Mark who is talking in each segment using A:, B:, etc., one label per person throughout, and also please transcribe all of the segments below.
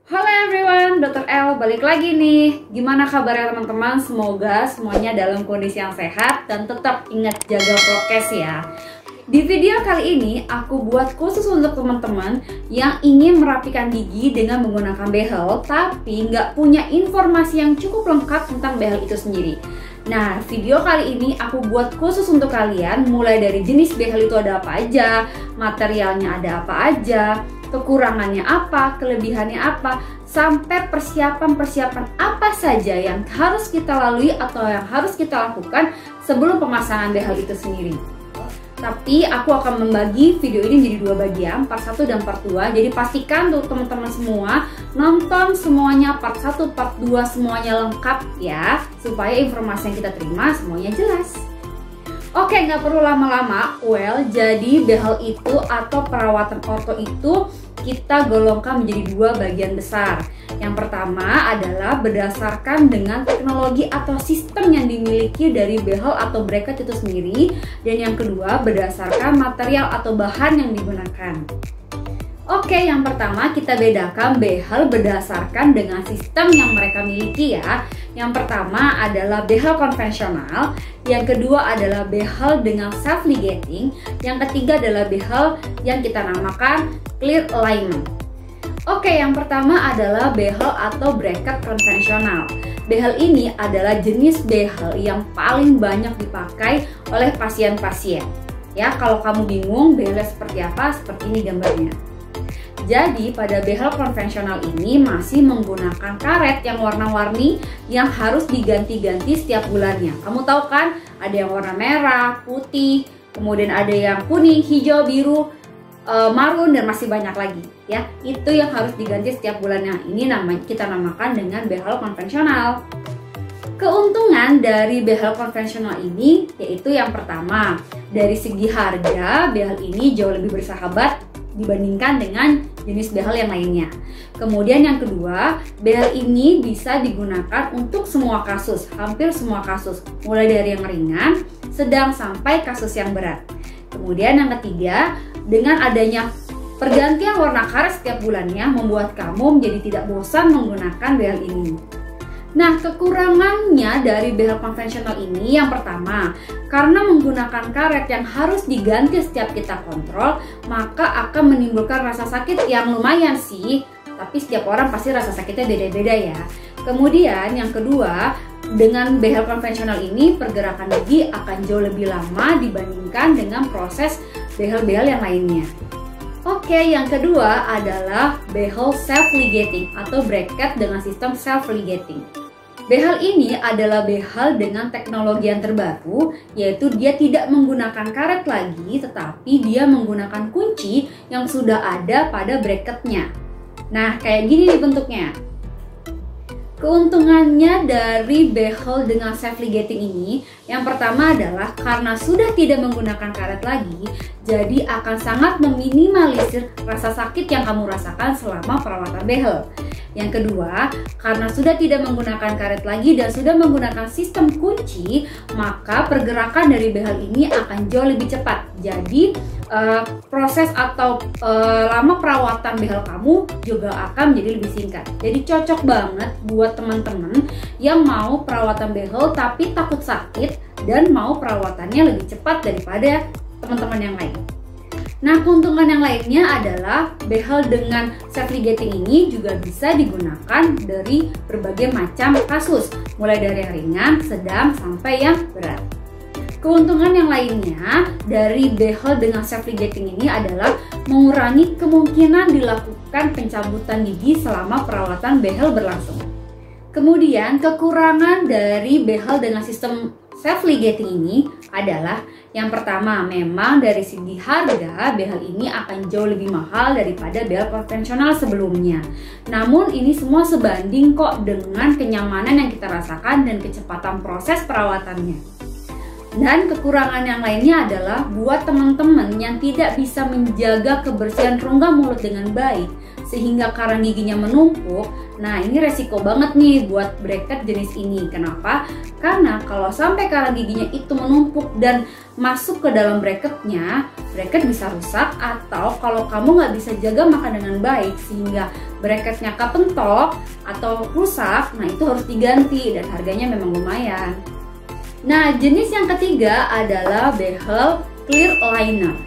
A: Halo everyone, Dr. L balik lagi nih. Gimana kabarnya teman-teman? Semoga semuanya dalam kondisi yang sehat dan tetap ingat jaga prokes ya. Di video kali ini aku buat khusus untuk teman-teman yang ingin merapikan gigi dengan menggunakan behel tapi nggak punya informasi yang cukup lengkap tentang behel itu sendiri. Nah, video kali ini aku buat khusus untuk kalian, mulai dari jenis behel itu ada apa aja, materialnya ada apa aja, kekurangannya apa, kelebihannya apa, sampai persiapan-persiapan apa saja yang harus kita lalui atau yang harus kita lakukan sebelum pemasangan behel itu sendiri. Tapi aku akan membagi video ini menjadi dua bagian, part 1 dan part 2. Jadi pastikan tuh teman-teman semua nonton semuanya part 1, part 2 semuanya lengkap ya, supaya informasi yang kita terima semuanya jelas. Oke, nggak perlu lama-lama. Jadi behel itu atau perawatan orto itu kita golongkan menjadi dua bagian besar. Yang pertama adalah berdasarkan dengan teknologi atau sistem yang dimiliki dari behel atau bracket itu sendiri. Dan yang kedua berdasarkan material atau bahan yang digunakan. Oke, yang pertama kita bedakan behel berdasarkan dengan sistem yang mereka miliki ya. Yang pertama adalah behel konvensional, yang kedua adalah behel dengan self ligating, yang ketiga adalah behel yang kita namakan clear alignment. Oke, yang pertama adalah behel atau bracket konvensional. Behel ini adalah jenis behel yang paling banyak dipakai oleh pasien-pasien. Ya, kalau kamu bingung behelnya seperti apa, seperti ini gambarnya. Jadi pada behel konvensional ini masih menggunakan karet yang warna-warni yang harus diganti-ganti setiap bulannya. Kamu tahu kan, ada yang warna merah, putih, kemudian ada yang kuning, hijau, biru, marun, dan masih banyak lagi ya. Itu yang harus diganti setiap bulannya. Ini kita namakan dengan behel konvensional. Keuntungan dari behel konvensional ini yaitu yang pertama, dari segi harga behel ini jauh lebih bersahabat dibandingkan dengan jenis behel yang lainnya. Kemudian yang kedua, behel ini bisa digunakan untuk semua kasus, hampir semua kasus, mulai dari yang ringan, sedang, sampai kasus yang berat. Kemudian yang ketiga, dengan adanya pergantian warna karet setiap bulannya membuat kamu menjadi tidak bosan menggunakan behel ini. Nah, kekurangannya dari behel konvensional ini yang pertama, karena menggunakan karet yang harus diganti setiap kita kontrol, maka akan menimbulkan rasa sakit yang lumayan sih, tapi setiap orang pasti rasa sakitnya beda-beda ya. Kemudian yang kedua, dengan behel konvensional ini pergerakan gigi akan jauh lebih lama dibandingkan dengan proses behel-behel yang lainnya. Oke, yang kedua adalah behel self ligating atau bracket dengan sistem self ligating. Behel ini adalah behel dengan teknologi yang terbaru, yaitu dia tidak menggunakan karet lagi, tetapi dia menggunakan kunci yang sudah ada pada bracketnya. Nah, kayak gini nih bentuknya. Keuntungannya dari behel dengan self ligating ini, yang pertama adalah karena sudah tidak menggunakan karet lagi, jadi akan sangat meminimalisir rasa sakit yang kamu rasakan selama perawatan behel. Yang kedua, karena sudah tidak menggunakan karet lagi dan sudah menggunakan sistem kunci, maka pergerakan dari behel ini akan jauh lebih cepat. Jadi proses atau lama perawatan behel kamu juga akan menjadi lebih singkat. Jadi cocok banget buat teman-teman yang mau perawatan behel tapi takut sakit dan mau perawatannya lebih cepat daripada teman-teman yang lain. Nah, keuntungan yang lainnya adalah behel dengan self ligating ini juga bisa digunakan dari berbagai macam kasus, mulai dari yang ringan, sedang, sampai yang berat. Keuntungan yang lainnya dari behel dengan self ligating ini adalah mengurangi kemungkinan dilakukan pencabutan gigi selama perawatan behel berlangsung. Kemudian kekurangan dari behel dengan sistem self ligating ini adalah yang pertama, memang dari segi harga behel ini akan jauh lebih mahal daripada behel konvensional sebelumnya. Namun ini semua sebanding kok dengan kenyamanan yang kita rasakan dan kecepatan proses perawatannya. Dan kekurangan yang lainnya adalah buat teman-teman yang tidak bisa menjaga kebersihan rongga mulut dengan baik, sehingga karang giginya menumpuk. Nah, ini resiko banget nih buat bracket jenis ini. Kenapa? Karena kalau sampai karang giginya itu menumpuk dan masuk ke dalam bracketnya, bracket bisa rusak, atau kalau kamu nggak bisa jaga makan dengan baik sehingga bracketnya kepentok atau rusak, nah itu harus diganti dan harganya memang lumayan. Nah, jenis yang ketiga adalah behel clear liner.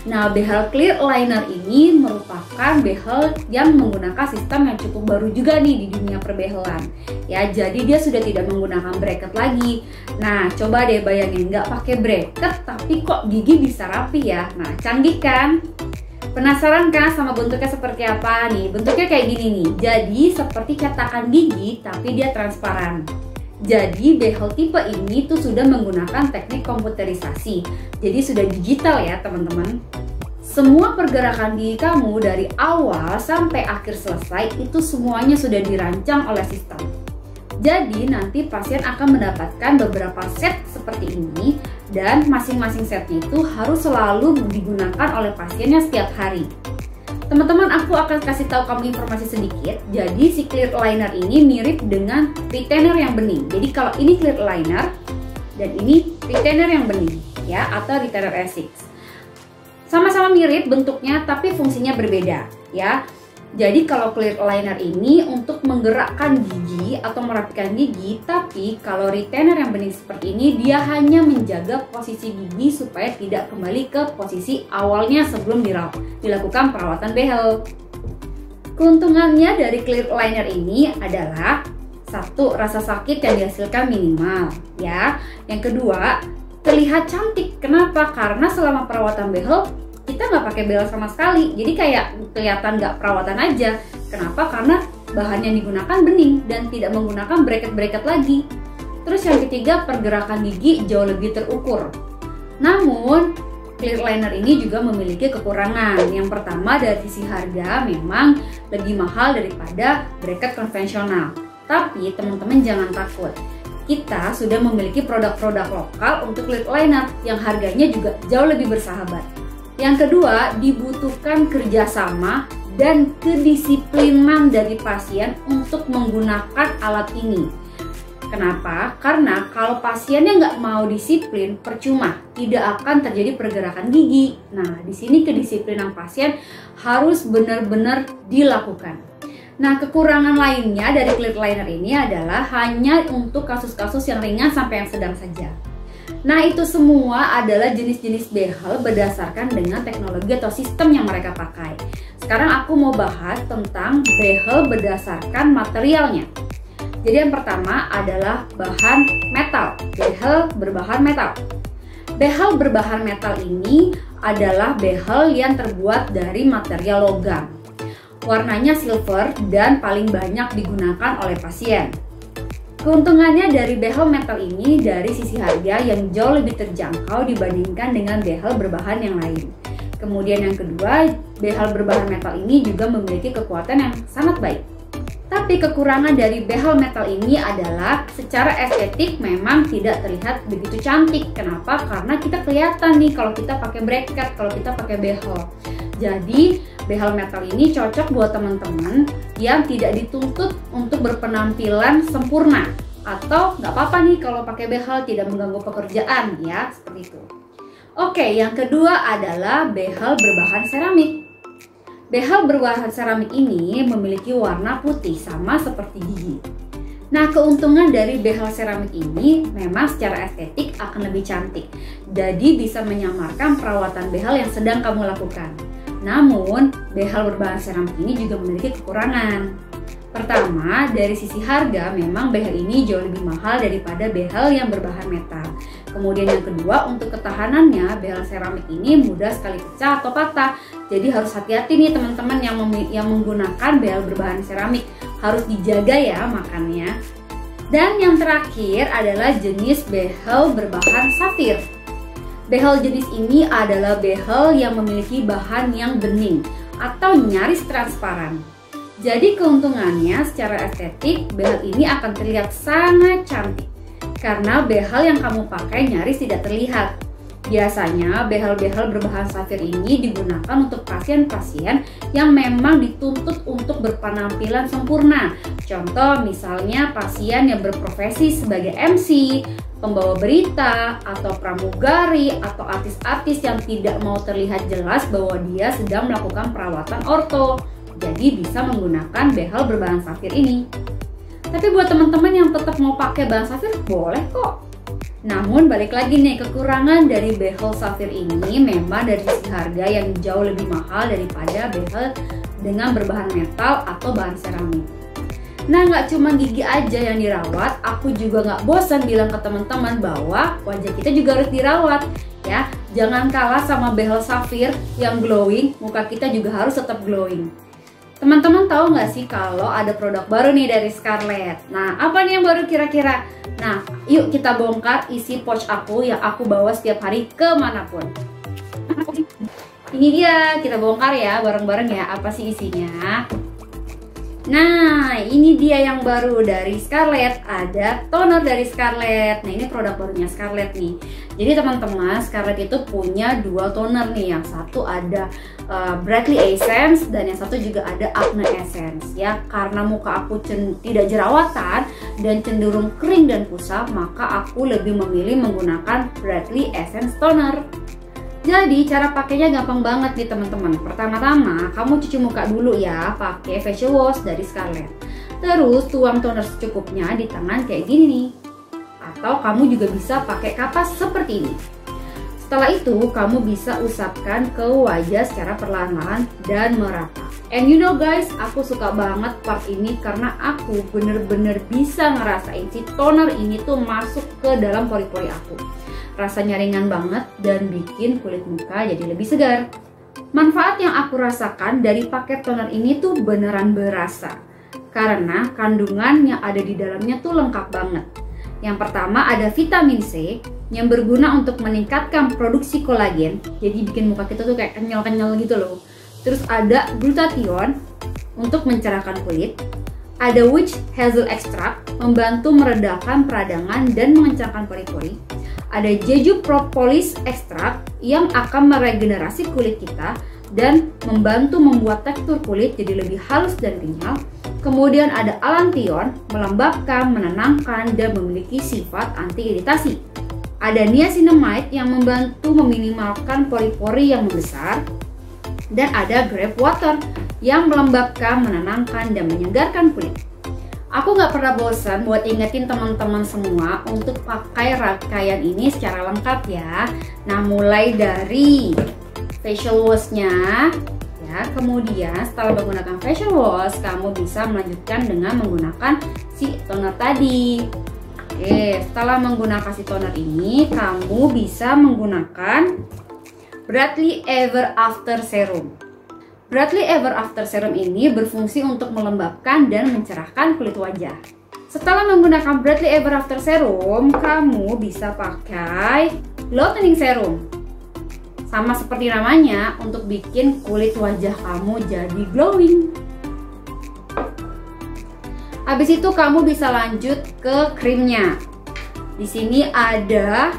A: Nah, behel clear liner ini merupakan behel yang menggunakan sistem yang cukup baru juga nih di dunia perbehelan. Ya, jadi dia sudah tidak menggunakan bracket lagi. Nah, coba deh bayangin nggak pakai bracket tapi kok gigi bisa rapi ya. Nah, canggih kan? Penasaran kan sama bentuknya seperti apa nih? Bentuknya kayak gini nih. Jadi seperti cetakan gigi tapi dia transparan. Jadi behel tipe ini tuh sudah menggunakan teknik komputerisasi. Jadi sudah digital ya teman-teman. Semua pergerakan gigi kamu dari awal sampai akhir selesai itu semuanya sudah dirancang oleh sistem. Jadi nanti pasien akan mendapatkan beberapa set seperti ini dan masing-masing setnya itu harus selalu digunakan oleh pasiennya setiap hari. Teman-teman, aku akan kasih tahu kamu informasi sedikit. Jadi si clear liner ini mirip dengan retainer yang bening. Jadi kalau ini clear liner dan ini retainer yang bening ya, atau retainer Essex. Sama-sama mirip bentuknya tapi fungsinya berbeda ya. Jadi kalau clear liner ini untuk menggerakkan gigi atau merapikan gigi, tapi kalau retainer yang bening seperti ini dia hanya menjaga posisi gigi supaya tidak kembali ke posisi awalnya sebelum dilakukan perawatan behel. Keuntungannya dari clear liner ini adalah satu, rasa sakit yang dihasilkan minimal ya. Yang kedua, terlihat cantik. Kenapa? Karena selama perawatan behel kita nggak pakai behel sama sekali, jadi kayak kelihatan nggak perawatan aja. Kenapa? Karena bahan yang digunakan bening dan tidak menggunakan bracket-bracket lagi. Terus yang ketiga, pergerakan gigi jauh lebih terukur. Namun clear liner ini juga memiliki kekurangan. Yang pertama, dari sisi harga memang lebih mahal daripada bracket konvensional. Tapi teman-teman jangan takut, kita sudah memiliki produk-produk lokal untuk clear liner yang harganya juga jauh lebih bersahabat. Yang kedua, dibutuhkan kerjasama dan kedisiplinan dari pasien untuk menggunakan alat ini. Kenapa? Karena kalau pasiennya nggak mau disiplin, percuma, tidak akan terjadi pergerakan gigi. Nah, di sini kedisiplinan pasien harus benar-benar dilakukan. Nah, kekurangan lainnya dari clear liner ini adalah hanya untuk kasus-kasus yang ringan sampai yang sedang saja. Nah, itu semua adalah jenis-jenis behel berdasarkan dengan teknologi atau sistem yang mereka pakai. Sekarang aku mau bahas tentang behel berdasarkan materialnya. Jadi yang pertama adalah bahan metal, behel berbahan metal. Behel berbahan metal ini adalah behel yang terbuat dari material logam. Warnanya silver dan paling banyak digunakan oleh pasien. Keuntungannya dari behel metal ini dari sisi harga yang jauh lebih terjangkau dibandingkan dengan behel berbahan yang lain. Kemudian yang kedua, behel berbahan metal ini juga memiliki kekuatan yang sangat baik. Tapi kekurangan dari behel metal ini adalah secara estetik memang tidak terlihat begitu cantik. Kenapa? Karena kita kelihatan nih kalau kita pakai bracket, kalau kita pakai behel. Jadi behel metal ini cocok buat teman-teman yang tidak dituntut untuk berpenampilan sempurna, atau nggak apa-apa nih kalau pakai behel tidak mengganggu pekerjaan ya, seperti itu. Oke, yang kedua adalah behel berbahan seramik. Behel berbahan seramik ini memiliki warna putih sama seperti gigi. Nah, keuntungan dari behel seramik ini memang secara estetik akan lebih cantik. Jadi bisa menyamarkan perawatan behel yang sedang kamu lakukan. Namun, behel berbahan seramik ini juga memiliki kekurangan. Pertama, dari sisi harga memang behel ini jauh lebih mahal daripada behel yang berbahan metal. Kemudian yang kedua, untuk ketahanannya behel seramik ini mudah sekali pecah atau patah. Jadi harus hati-hati nih teman-teman yang menggunakan behel berbahan seramik. Harus dijaga ya makannya. Dan yang terakhir adalah jenis behel berbahan safir. Behel jenis ini adalah behel yang memiliki bahan yang bening atau nyaris transparan. Jadi keuntungannya secara estetik, behel ini akan terlihat sangat cantik karena behel yang kamu pakai nyaris tidak terlihat. Biasanya behel-behel berbahan safir ini digunakan untuk pasien-pasien yang memang dituntut untuk berpenampilan sempurna. Contoh misalnya pasien yang berprofesi sebagai MC, pembawa berita, atau pramugari, atau artis-artis yang tidak mau terlihat jelas bahwa dia sedang melakukan perawatan orto. Jadi bisa menggunakan behel berbahan safir ini. Tapi buat teman-teman yang tetap mau pakai bahan safir, boleh kok. Namun balik lagi nih, kekurangan dari behel safir ini memang dari segi harga yang jauh lebih mahal daripada behel dengan berbahan metal atau bahan seramik. Nah, nggak cuma gigi aja yang dirawat, aku juga nggak bosan bilang ke teman-teman bahwa wajah kita juga harus dirawat ya. Jangan kalah sama behel safir yang glowing, muka kita juga harus tetap glowing. Teman-teman tahu nggak sih kalau ada produk baru nih dari Scarlett? Nah, apa nih yang baru kira-kira? Nah, yuk kita bongkar isi pouch aku yang aku bawa setiap hari kemanapun. Ini dia, kita bongkar ya bareng-bareng ya, apa sih isinya? Nah, ini dia yang baru dari Scarlett, ada toner dari Scarlett. Nah, ini produk barunya Scarlett nih. Jadi teman-teman, Scarlett itu punya dua toner nih. Yang satu ada Brightly Essence dan yang satu juga ada Acne Essence ya. Karena muka aku tidak jerawatan dan cenderung kering dan kusam, maka aku lebih memilih menggunakan Brightly Essence toner. Jadi cara pakainya gampang banget nih teman-teman. Pertama-tama kamu cuci muka dulu ya pakai facial wash dari Scarlett. Terus tuang toner secukupnya di tangan kayak gini nih. Atau kamu juga bisa pakai kapas seperti ini. Setelah itu kamu bisa usapkan ke wajah secara perlahan-lahan dan merata. And you know guys, aku suka banget part ini karena aku bener-bener bisa ngerasain si toner ini tuh masuk ke dalam pori-pori aku. Rasanya ringan banget dan bikin kulit muka jadi lebih segar. Manfaat yang aku rasakan dari paket toner ini tuh beneran berasa. Karena kandungan yang ada di dalamnya tuh lengkap banget. Yang pertama ada vitamin C yang berguna untuk meningkatkan produksi kolagen. Jadi bikin muka kita tuh kayak kenyal-kenyal gitu loh. Terus ada glutathione untuk mencerahkan kulit. Ada witch hazel extract membantu meredakan peradangan dan mengencangkan pori-pori. Ada jeju propolis extract yang akan meregenerasi kulit kita dan membantu membuat tekstur kulit jadi lebih halus dan kenyal. Kemudian ada allantoin melembabkan, menenangkan, dan memiliki sifat anti-iritasi. Ada niacinamide yang membantu meminimalkan pori-pori yang membesar. Dan ada grape water yang melembabkan, menenangkan, dan menyegarkan kulit. Aku nggak pernah bosan buat ingetin teman-teman semua untuk pakai rangkaian ini secara lengkap ya. Nah, mulai dari facial wash-nya ya, kemudian setelah menggunakan facial wash, kamu bisa melanjutkan dengan menggunakan si toner tadi. Oke, setelah menggunakan si toner ini, kamu bisa menggunakan Brightly Ever After Serum. Brightly Ever After Serum ini berfungsi untuk melembabkan dan mencerahkan kulit wajah. Setelah menggunakan Brightly Ever After Serum, kamu bisa pakai Lightening Serum. Sama seperti namanya, untuk bikin kulit wajah kamu jadi glowing. Habis itu kamu bisa lanjut ke krimnya. Di sini ada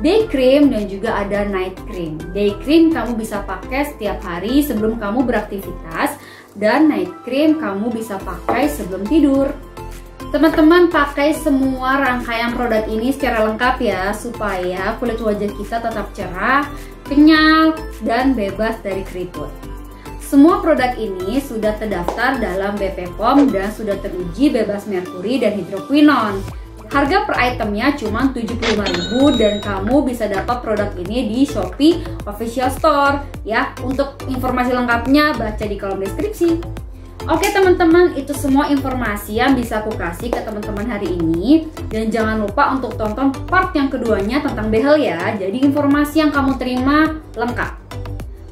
A: day cream dan juga ada night cream. Day cream kamu bisa pakai setiap hari sebelum kamu beraktivitas, dan night cream kamu bisa pakai sebelum tidur. Teman-teman pakai semua rangkaian produk ini secara lengkap ya, supaya kulit wajah kita tetap cerah, kenyal, dan bebas dari keriput. Semua produk ini sudah terdaftar dalam BP POM dan sudah teruji bebas merkuri dan hidroquinon. Harga per itemnya cuma 75.000 dan kamu bisa dapat produk ini di Shopee Official Store ya. Untuk informasi lengkapnya baca di kolom deskripsi. Oke teman-teman, itu semua informasi yang bisa aku kasih ke teman-teman hari ini. Dan jangan lupa untuk tonton part yang keduanya tentang behel ya. Jadi informasi yang kamu terima lengkap.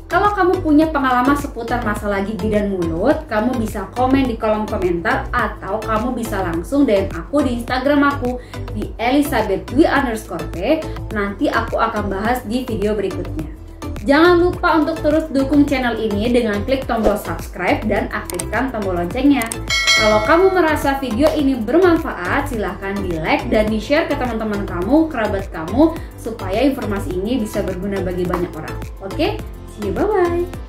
A: Kalau kamu punya pengalaman seputar masalah gigi dan mulut, kamu bisa komen di kolom komentar atau kamu bisa langsung DM aku di Instagram aku di elizabethdwi_p. Nanti aku akan bahas di video berikutnya. Jangan lupa untuk terus dukung channel ini dengan klik tombol subscribe dan aktifkan tombol loncengnya. Kalau kamu merasa video ini bermanfaat, silahkan di-like dan di-share ke teman-teman kamu, kerabat kamu, supaya informasi ini bisa berguna bagi banyak orang. Oke, see you, bye-bye!